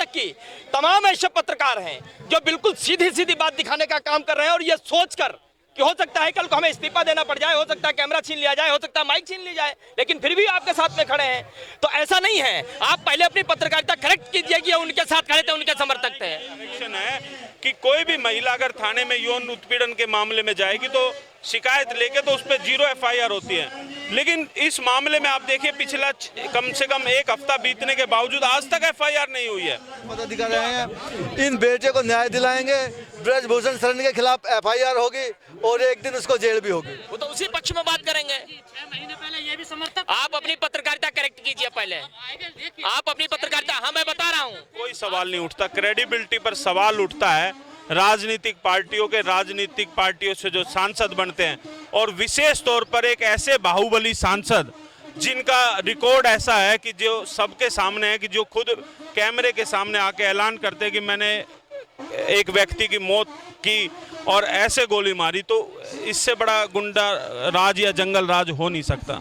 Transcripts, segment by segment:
बाकी तमाम ऐसे पत्रकार हैं जो बिल्कुल सीधी सीधी बात दिखाने का काम कर रहे हैं और ये सोचकर कि हो सकता है कल को हमें इस्तीफा देना पड़ जाए, हो सकता है कैमरा छीन लिया जाए, हो सकता है माइक छीन ली जाए, लेकिन फिर भी आपके साथ में खड़े हैं। तो ऐसा नहीं है, आप पहले अपनी पत्रकारिता करेक्ट कीजिए कि उनके साथ खड़े थे, उनके समर्थक थे। कनेक्शन है कि कोई भी महिला अगर थाने में यौन उत्पीड़न के मामले में जाएगी तो शिकायत लेके तो उस पर 0 FIR होती है, लेकिन इस मामले में आप देखिए पिछला कम से कम 1 हफ्ता बीतने के बावजूद आज तक FIR नहीं हुई है। मदद दिखा रहे हैं, इन बेटे को न्याय दिलाएंगे, ब्रजभूषण शरण के खिलाफ FIR होगी और एक दिन उसको जेल भी होगी। वो तो उसी पक्ष में बात करेंगे। 6 महीने पहले ये भी समर्थक, आप अपनी पत्रकारिता करेक्ट कीजिए पहले, आप अपनी पत्रकारिता, हाँ मैं बता रहा हूँ। कोई सवाल नहीं उठता, क्रेडिबिलिटी पर सवाल उठता है राजनीतिक पार्टियों से जो सांसद बनते हैं, और विशेष तौर पर एक ऐसे बाहुबली सांसद जिनका रिकॉर्ड ऐसा है कि जो सबके सामने है, कि जो खुद कैमरे के सामने आके ऐलान करते हैं कि मैंने एक व्यक्ति की मौत की और ऐसे गोली मारी, तो इससे बड़ा गुंडा राज या जंगल राज हो नहीं सकता।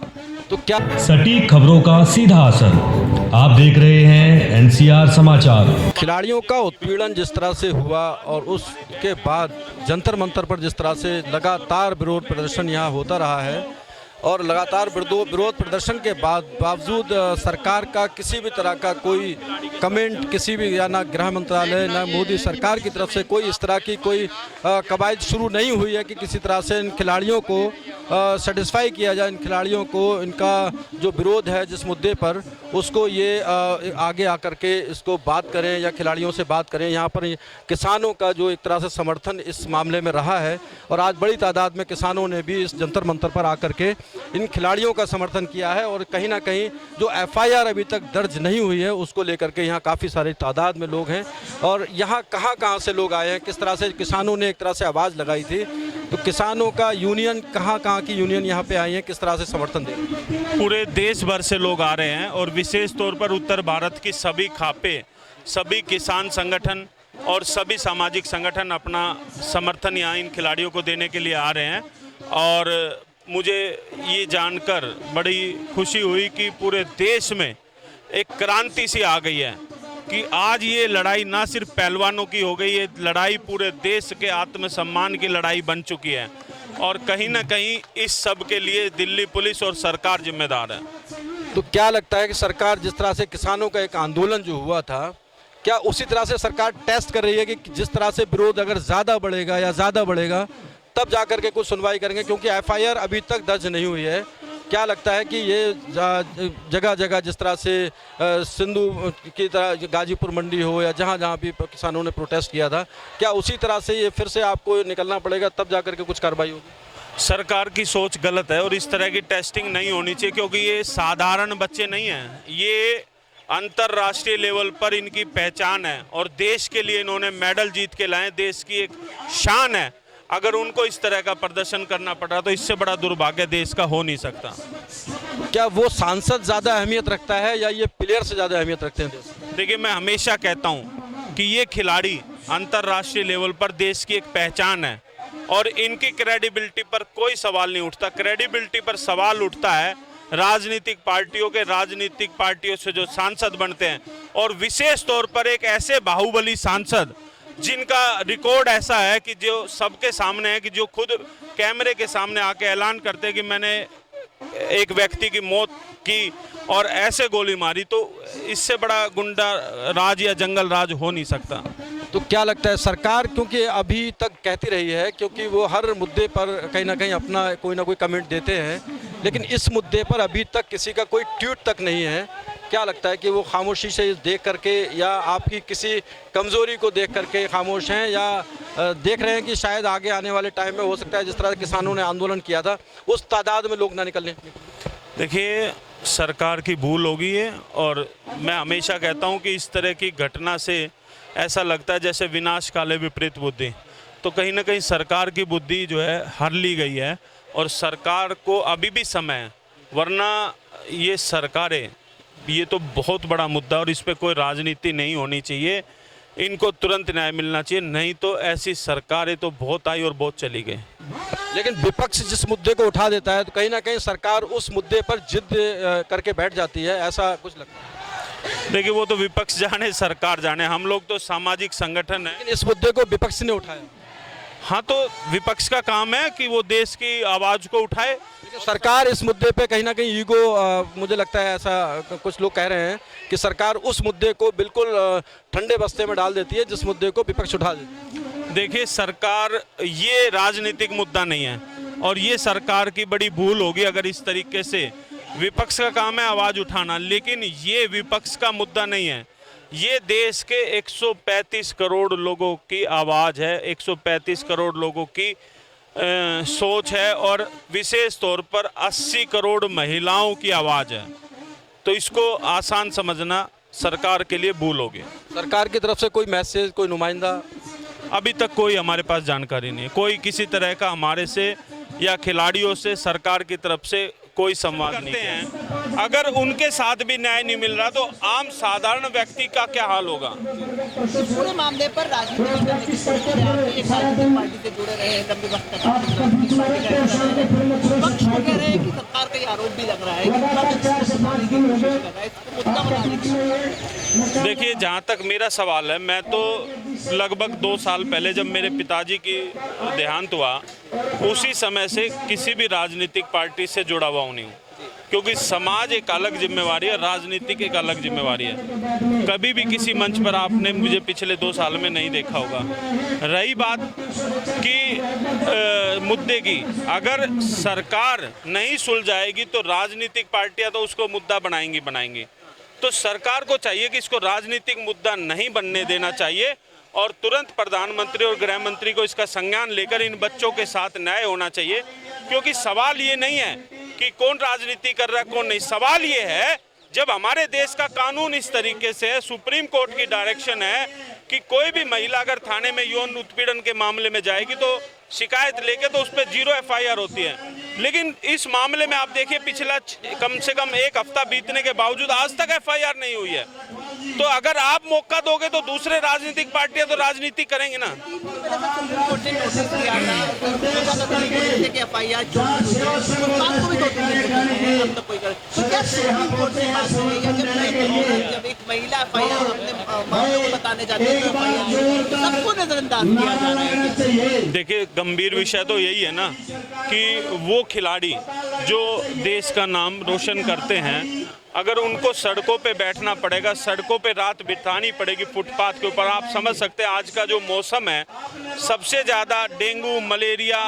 तो क्या सटीक खबरों का सीधा असर आप देख रहे हैं NCR समाचार। खिलाड़ियों का उत्पीड़न जिस तरह से हुआ और उसके बाद जंतर मंतर पर जिस तरह से लगातार विरोध प्रदर्शन यहाँ होता रहा है और लगातार विरोध प्रदर्शन के बावजूद सरकार का किसी भी तरह का कोई कमेंट, किसी भी या ना गृह मंत्रालय ना मोदी सरकार की तरफ से कोई इस तरह की कोई कवायद शुरू नहीं हुई है कि किसी तरह से इन खिलाड़ियों को सेटिस्फाई किया जाए, इन खिलाड़ियों को इनका जो विरोध है जिस मुद्दे पर उसको ये आगे आकर के इसको बात करें या खिलाड़ियों से बात करें। यहाँ पर किसानों का जो एक तरह से समर्थन इस मामले में रहा है और आज बड़ी तादाद में किसानों ने भी इस जंतर मंतर पर आकर के इन खिलाड़ियों का समर्थन किया है और कहीं ना कहीं जो FIR अभी तक दर्ज नहीं हुई है उसको लेकर के यहाँ काफ़ी सारी तादाद में लोग हैं। और यहाँ कहाँ से लोग आए हैं, किस तरह से किसानों ने एक तरह से आवाज़ लगाई थी, तो किसानों का यूनियन कहाँ की यूनियन यहाँ पे आई है, किस तरह से समर्थन दे रही है? पूरे देश भर से लोग आ रहे हैं और विशेष तौर पर उत्तर भारत की सभी खापे, सभी किसान संगठन और सभी सामाजिक संगठन अपना समर्थन यहाँ इन खिलाड़ियों को देने के लिए आ रहे हैं। और मुझे ये जानकर बड़ी खुशी हुई कि पूरे देश में एक क्रांति सी आ गई है कि आज ये लड़ाई ना सिर्फ पहलवानों की हो गई, ये लड़ाई पूरे देश के आत्मसम्मान की लड़ाई बन चुकी है और कहीं ना कहीं इस सब के लिए दिल्ली पुलिस और सरकार जिम्मेदार है। तो क्या लगता है कि सरकार जिस तरह से किसानों का एक आंदोलन जो हुआ था, क्या उसी तरह से सरकार टेस्ट कर रही है कि जिस तरह से विरोध अगर ज़्यादा बढ़ेगा तब जाकर के कुछ सुनवाई करेंगे, क्योंकि FIR अभी तक दर्ज नहीं हुई है? क्या लगता है कि ये जगह जगह जिस तरह से सिंधु की तरह गाजीपुर मंडी हो या जहाँ भी किसानों ने प्रोटेस्ट किया था, क्या उसी तरह से ये फिर से आपको निकलना पड़ेगा तब जाकर के कुछ कार्रवाई होगी? सरकार की सोच गलत है और इस तरह की टेस्टिंग नहीं होनी चाहिए, क्योंकि ये साधारण बच्चे नहीं हैं, ये अंतर्राष्ट्रीय लेवल पर इनकी पहचान है और देश के लिए इन्होंने मेडल जीत के लाए, देश की एक शान है। अगर उनको इस तरह का प्रदर्शन करना पड़ा तो इससे बड़ा दुर्भाग्य देश का हो नहीं सकता। क्या वो सांसद ज़्यादा अहमियत रखता है या ये प्लेयर से ज़्यादा अहमियत रखते हैं? देखिए, मैं हमेशा कहता हूँ कि ये खिलाड़ी अंतर्राष्ट्रीय लेवल पर देश की एक पहचान है और इनकी क्रेडिबिलिटी पर कोई सवाल नहीं उठता। क्रेडिबिलिटी पर सवाल उठता है राजनीतिक पार्टियों से जो सांसद बनते हैं, और विशेष तौर पर एक ऐसे बाहुबली सांसद जिनका रिकॉर्ड ऐसा है कि जो सबके सामने है, कि जो खुद कैमरे के सामने आके ऐलान करते हैं कि मैंने एक व्यक्ति की मौत की और ऐसे गोली मारी, तो इससे बड़ा गुंडा राज या जंगल राज हो नहीं सकता। तो क्या लगता है सरकार, क्योंकि अभी तक कहती रही है, क्योंकि वो हर मुद्दे पर कहीं ना कहीं अपना कोई ना कोई कमेंट देते हैं, लेकिन इस मुद्दे पर अभी तक किसी का कोई ट्वीट तक नहीं है, क्या लगता है कि वो खामोशी से देख करके या आपकी किसी कमज़ोरी को देख करके खामोश हैं, या देख रहे हैं कि शायद आगे आने वाले टाइम में हो सकता है जिस तरह किसानों ने आंदोलन किया था उस तादाद में लोग ना निकलने? देखिए, सरकार की भूल होगी है और मैं हमेशा कहता हूं कि इस तरह की घटना से ऐसा लगता है जैसे विनाश काले विपरीत बुद्धि, तो कहीं ना कहीं सरकार की बुद्धि जो है हर ली गई है और सरकार को अभी भी समय है, वरना ये सरकारें, ये तो बहुत बड़ा मुद्दा और इस पर कोई राजनीति नहीं होनी चाहिए, इनको तुरंत न्याय मिलना चाहिए, नहीं तो ऐसी सरकारें तो बहुत आई और बहुत चली गई। लेकिन विपक्ष जिस मुद्दे को उठा देता है तो कहीं ना कहीं सरकार उस मुद्दे पर जिद करके बैठ जाती है, ऐसा कुछ लगता है? देखिए वो तो विपक्ष जाने, सरकार जाने, हम लोग तो सामाजिक संगठन है। लेकिन इस मुद्दे को विपक्ष ने उठाया। हाँ, तो विपक्ष का काम है कि वो देश की आवाज़ को उठाए। लेकिन सरकार इस मुद्दे पे कहीं ना कहीं ईगो, मुझे लगता है ऐसा कुछ लोग कह रहे हैं कि सरकार उस मुद्दे को बिल्कुल ठंडे बस्ते में डाल देती है जिस मुद्दे को विपक्ष उठा देती है। देखिए सरकार, ये राजनीतिक मुद्दा नहीं है और ये सरकार की बड़ी भूल होगी अगर इस तरीके से, विपक्ष का काम है आवाज़ उठाना, लेकिन ये विपक्ष का मुद्दा नहीं है। ये देश के 135 करोड़ लोगों की आवाज़ है, 135 करोड़ लोगों की सोच है और विशेष तौर पर 80 करोड़ महिलाओं की आवाज़ है। तो इसको आसान समझना सरकार के लिए भूल होगी। सरकार की तरफ से कोई मैसेज, कोई नुमाइंदा अभी तक कोई हमारे पास जानकारी नहीं है, कोई किसी तरह का हमारे से या खिलाड़ियों से सरकार की तरफ से कोई संवाद नहीं है। अगर उनके साथ भी न्याय नहीं मिल रहा तो आम साधारण व्यक्ति का क्या हाल होगा। इस पूरे मामले पर राजनीति करने की कोशिश है। आप एक राजनीतिक पार्टी से जुड़े रहे हैं लंबे वक्त तक, विपक्ष को कह रहे हैं कि सरकार का ये आरोप भी लग रहा है कि विपक्ष बनाने की कोशिश कर रहा है, इसको मुद्दा बनाने की। देखिए जहाँ तक मेरा सवाल है, मैं तो लगभग 2 साल पहले जब मेरे पिताजी की देहांत हुआ उसी समय से किसी भी राजनीतिक पार्टी से जुड़ा हुआ नहीं हूँ, क्योंकि समाज एक अलग जिम्मेवारी है, राजनीतिक एक अलग जिम्मेवारी है। कभी भी किसी मंच पर आपने मुझे पिछले 2 साल में नहीं देखा होगा। रही बात कि मुद्दे की, अगर सरकार नहीं सुलझाएगी तो राजनीतिक पार्टियां तो उसको मुद्दा बनाएंगी। तो सरकार को चाहिए कि इसको राजनीतिक मुद्दा नहीं बनने देना चाहिए और तुरंत प्रधानमंत्री और गृह मंत्री को इसका संज्ञान लेकर इन बच्चों के साथ न्याय होना चाहिए। क्योंकि सवाल ये नहीं है कि कौन राजनीति कर रहा है कौन नहीं, सवाल ये है जब हमारे देश का कानून इस तरीके से है, सुप्रीम कोर्ट की डायरेक्शन है कि कोई भी महिला अगर थाने में यौन उत्पीड़न के मामले में जाएगी तो शिकायत लेके तो उस पर 0 FIR होती है, लेकिन इस मामले में आप देखिए पिछला कम से कम 1 हफ्ता बीतने के बावजूद आज तक FIR नहीं हुई है। तो अगर आप मौका दोगे तो दूसरे राजनीतिक पार्टियां तो राजनीति करेंगे ना। देखिए गंभीर विषय तो यही है ना कि वो खिलाड़ी जो देश का नाम रोशन करते हैं, अगर उनको सड़कों पे बैठना पड़ेगा, सड़कों पे रात बितानी पड़ेगी फुटपाथ के ऊपर, आप समझ सकते हैं आज का जो मौसम है, सबसे ज़्यादा डेंगू, मलेरिया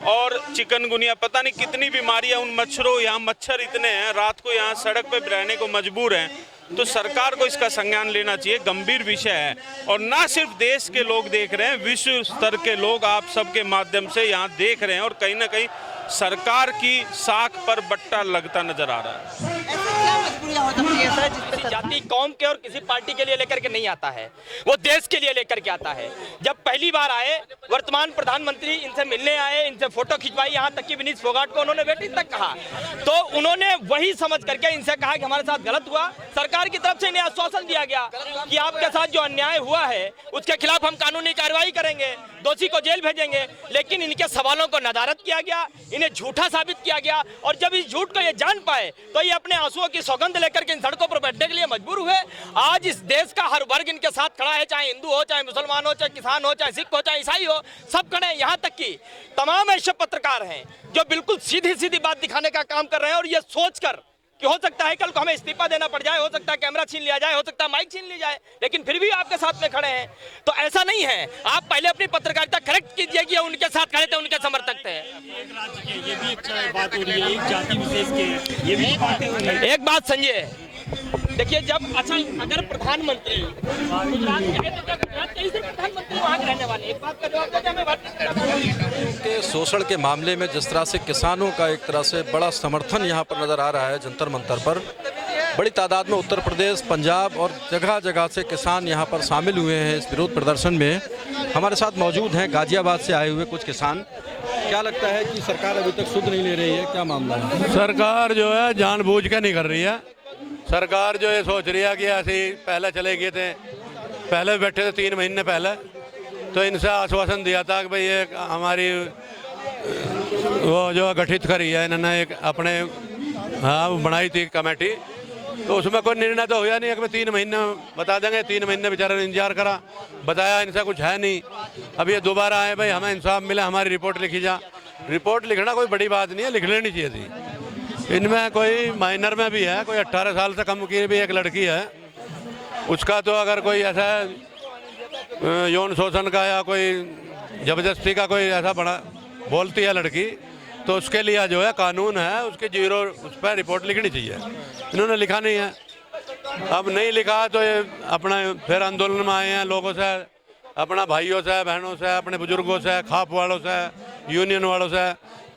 और चिकनगुनिया, पता नहीं कितनी बीमारियां उन मच्छरों, यहाँ मच्छर इतने हैं, रात को यहाँ सड़क पे रहने को मजबूर हैं। तो सरकार को इसका संज्ञान लेना चाहिए, गंभीर विषय है और ना सिर्फ देश के लोग देख रहे हैं, विश्व स्तर के लोग आप सबके माध्यम से यहाँ देख रहे हैं और कहीं ना कहीं सरकार की साख पर बट्टा लगता नजर आ रहा है। किसी जाति कौम के और किसी पार्टी के लिए लेकर के नहीं आता है, वो देश के लिए लेकर के आता है। जब पहली बार आए वर्तमान प्रधानमंत्री इनसे मिलने आए, इनसे फोटो खिंचवाई, यहाँ तक कि विनीत फोगाट को उन्होंने बेटी तक कहा, तो उन्होंने वही समझ करके इनसे कहा कि हमारे साथ गलत हुआ। सरकार की तरफ से इन्हें आश्वासन दिया गया कि आपके साथ जो अन्याय हुआ है उसके खिलाफ हम कानूनी कार्रवाई करेंगे, दोषी को जेल भेजेंगे, लेकिन इनके सवालों को नदारद किया गया, इन्हें झूठा साबित किया गया और जब इस झूठ को ये जान पाए तो ये अपने आंसुओं की सौगंध लेकर के इन सड़कों पर बैठने के लिए मजबूर हुए। आज इस देश का हर वर्ग इनके साथ खड़ा है, चाहे हिंदू हो, चाहे मुसलमान हो, चाहे किसान हो, चाहे सिख हो, चाहे ईसाई हो, सब खड़े हैं। यहाँ तक कि तमाम ऐसे पत्रकार हैं जो बिल्कुल सीधी सीधी बात दिखाने का काम कर रहे हैं और ये सोचकर कि हो सकता है कल को हमें इस्तीफा देना पड़ जाए, हो सकता है कैमरा छीन लिया जाए, हो सकता है माइक छीन ली जाए, लेकिन फिर भी आपके साथ में खड़े हैं। तो ऐसा नहीं है, आप पहले अपनी पत्रकारिता करेक्ट कीजिए कि उनके साथ खड़े थे, उनके समर्थक थे। एक राज्य के ये भी एक बात हो रही है, एक जाति विशेष के ये भी बातें हो रही है। एक बात समझिए, देखिए जब अच्छा अगर प्रधानमंत्री गुजरात के हैं तो क्या गुजरात के ही सिर्फ प्रधानमंत्री वहाँ के रहने वाले, एक बात का जवाब दो, हमें बात के शोषण के मामले में जिस तरह से किसानों का एक तरह से बड़ा समर्थन यहाँ पर नज़र आ रहा है, जंतर मंतर पर बड़ी तादाद में उत्तर प्रदेश, पंजाब और जगह जगह से किसान यहाँ पर शामिल हुए हैं इस विरोध प्रदर्शन में। हमारे साथ मौजूद हैं गाजियाबाद से आए हुए कुछ किसान। क्या लगता है कि सरकार अभी तक सुध नहीं ले रही है, क्या मामला है? सरकार जो है जानबूझ के नहीं कर रही है। सरकार जो ये सोच रही है कि ऐसे ही पहले चले गए थे, पहले बैठे थे 3 महीने पहले, तो इनसे आश्वासन दिया था कि भाई ये हमारी वो जो गठित करी है इन्होंने, एक अपने हाँ बनाई थी कमेटी, तो उसमें कोई निर्णय तो हुआ नहीं है कि 3 महीने बता देंगे। 3 महीने बेचारे ने इंतजार करा, बताया इनसे कुछ है नहीं। अब ये दोबारा आए, भाई हमें इंसाफ मिला, हमारी रिपोर्ट लिखी जा। रिपोर्ट लिखना कोई बड़ी बात नहीं है, लिख लेनी चाहिए थी। इनमें कोई माइनर में भी है, कोई 18 साल से कम की भी एक लड़की है, उसका तो अगर कोई ऐसा यौन शोषण का या कोई जबरदस्ती का कोई ऐसा बड़ा बोलती है लड़की, तो उसके लिए जो है कानून है, उसके 0 उस पर रिपोर्ट लिखनी चाहिए। इन्होंने लिखा नहीं है। अब नहीं लिखा तो ये अपना फिर आंदोलन में आए हैं, लोगों से, अपना भाइयों से, बहनों से, अपने बुजुर्गों से, खाप वालों से, यूनियन वालों से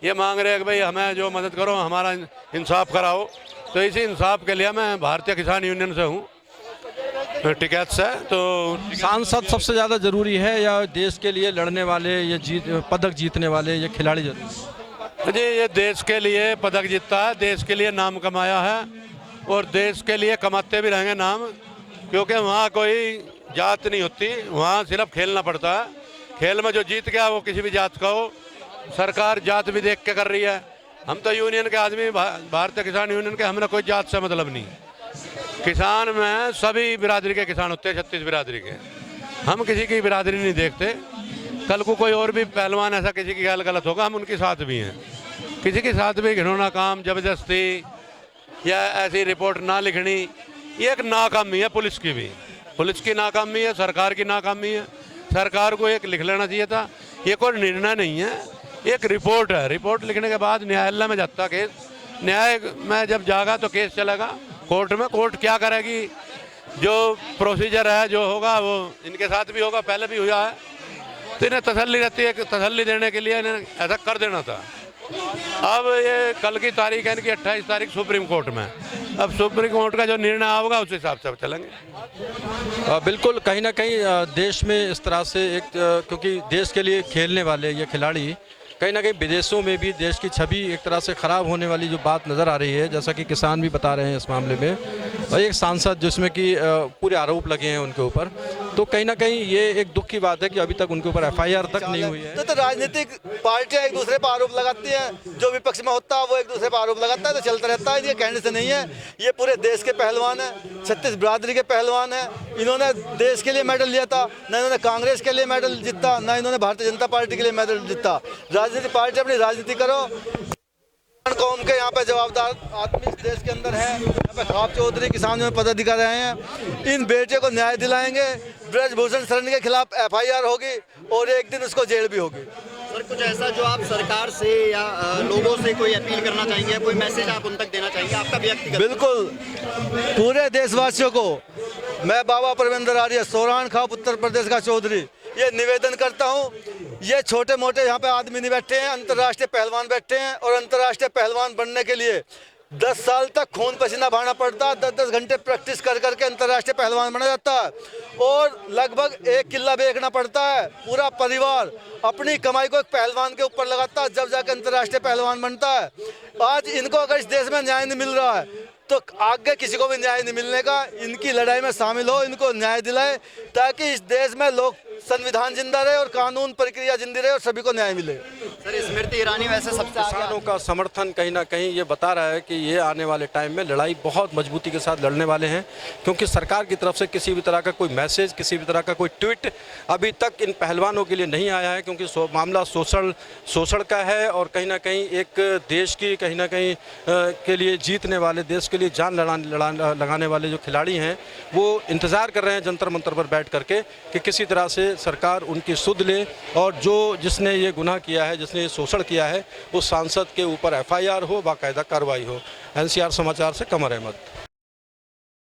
ये मांग रहे हैं कि भाई हमें जो मदद करो, हमारा इंसाफ कराओ। तो इसी इंसाफ के लिए मैं भारतीय किसान यूनियन से हूँ, टिकैत से। तो सांसद सबसे ज़्यादा ज़रूरी है या देश के लिए लड़ने वाले, ये पदक जीतने वाले ये खिलाड़ी जरूरी? जी, ये देश के लिए पदक जीतता है, देश के लिए नाम कमाया है और देश के लिए कमाते भी रहेंगे नाम, क्योंकि वहाँ कोई जात नहीं होती, वहाँ सिर्फ खेलना पड़ता है। खेल में जो जीत गया वो किसी भी जात का हो, सरकार जात भी देख के कर रही है। हम तो यूनियन के आदमी, भारतीय किसान यूनियन के, हमने कोई जात से मतलब नहीं। किसान में सभी बिरादरी के किसान होते हैं, 36 बिरादरी के। हम किसी की बिरादरी नहीं देखते। कल को कोई और भी पहलवान ऐसा किसी की ख्याल गलत होगा, हम उनके साथ भी हैं। किसी के साथ भी घिनौना काम, जबरदस्ती या ऐसी रिपोर्ट ना लिखनी, ये एक नाकामी है पुलिस की भी। पुलिस की नाकामी है, सरकार की नाकामी है। सरकार को एक लिख लेना चाहिए था। ये कोई निर्णय नहीं है, एक रिपोर्ट है। रिपोर्ट लिखने के बाद न्यायालय में जाता केस, न्याय में जब जागा तो केस चलेगा कोर्ट में। कोर्ट क्या करेगी, जो प्रोसीजर है जो होगा वो इनके साथ भी होगा, पहले भी हुआ है। तो इन्हें तसल्ली रहती है कि तसल्ली देने के लिए इन्हें ऐसा कर देना था। अब ये कल की तारीख है इनकी 28 तारीख सुप्रीम कोर्ट में। अब सुप्रीम कोर्ट का जो निर्णय होगा उस हिसाब से चलेंगे। बिल्कुल, कहीं ना कहीं देश में इस तरह से एक क्योंकि देश के लिए खेलने वाले ये खिलाड़ी कहीं ना कहीं विदेशों में भी देश की छवि एक तरह से ख़राब होने वाली जो बात नज़र आ रही है, जैसा कि किसान भी बता रहे हैं इस मामले में, और एक सांसद जिसमें कि पूरे आरोप लगे हैं उनके ऊपर। तो कहीं ना कहीं ये एक दुख की बात है कि अभी तक उनके ऊपर FIR तक नहीं हुई है। तो राजनीतिक पार्टियां एक दूसरे पर आरोप लगाती हैं, जो विपक्ष में होता है वो एक दूसरे पर आरोप लगाता है, तो चलता रहता है। ये कहने से नहीं है, ये पूरे देश के पहलवान हैं, 36 बिरादरी के पहलवान हैं। इन्होंने देश के लिए मेडल लिया था, न इन्होंने कांग्रेस के लिए मेडल जीता, न इन्होंने भारतीय जनता पार्टी के लिए मेडल जीता। राजनीतिक पार्टी अपनी राजनीति करो। कौम के यहाँ पे जवाबदार आदमी इस देश के अंदर है। यहाँ पे खाप चौधरी किसान में पदाधिकारी रहे हैं। इन बेटे को न्याय दिलाएंगे। ब्रजभूषण शरण के खिलाफ FIR होगी और एक दिन उसको जेल भी होगी। सर, कुछ ऐसा जो आप सरकार से या लोगों से कोई अपील करना चाहेंगे, कोई मैसेज आप उन तक देना चाहेंगे, आपका व्यक्तिगत? बिल्कुल, पूरे देशवासियों को मैं बाबा परविंदर आर्य, सोरान खाप, उत्तर प्रदेश का चौधरी, ये निवेदन करता हूँ। ये छोटे मोटे यहाँ पे आदमी नहीं बैठे हैं, अंतर्राष्ट्रीय पहलवान बैठे हैं और अंतर्राष्ट्रीय पहलवान बनने के लिए 10 साल तक खून पसीना बहाना पड़ता है। 10-10 घंटे प्रैक्टिस कर करके अंतर्राष्ट्रीय पहलवान बना जाता है और लगभग 1 किला बेचना पड़ता है। पूरा परिवार अपनी कमाई को एक पहलवान के ऊपर लगाता है, जब जाकर अंतर्राष्ट्रीय पहलवान बनता है। आज इनको अगर इस देश में न्याय नहीं मिल रहा है तो आगे किसी को भी न्याय नहीं मिलने का। इनकी लड़ाई में शामिल हो, इनको न्याय दिलाए, ताकि इस देश में लोग संविधान जिंदा रहे और कानून प्रक्रिया जिंदी रहे और सभी को न्याय मिले। सर, स्मृति ईरानी वैसे सबसे आगे किसानों का समर्थन कहीं ना कहीं ये बता रहा है कि ये आने वाले टाइम में लड़ाई बहुत मजबूती के साथ लड़ने वाले हैं, क्योंकि सरकार की तरफ से किसी भी तरह का कोई मैसेज, किसी भी तरह का कोई ट्वीट अभी तक इन पहलवानों के लिए नहीं आया है, क्योंकि मामला शोषण का है और कहीं ना कहीं एक देश की कहीं ना कहीं के लिए जीतने वाले, देश के लिए जान लगाने वाले जो खिलाड़ी हैं वो इंतज़ार कर रहे हैं जंतर मंतर पर बैठ करके कि किसी तरह से सरकार उनकी सुध ले और जिसने ये गुनाह किया है, जिसने ये शोषण किया है, उस सांसद के ऊपर FIR हो, बाकायदा कार्रवाई हो। NCR समाचार से कमर अहमद।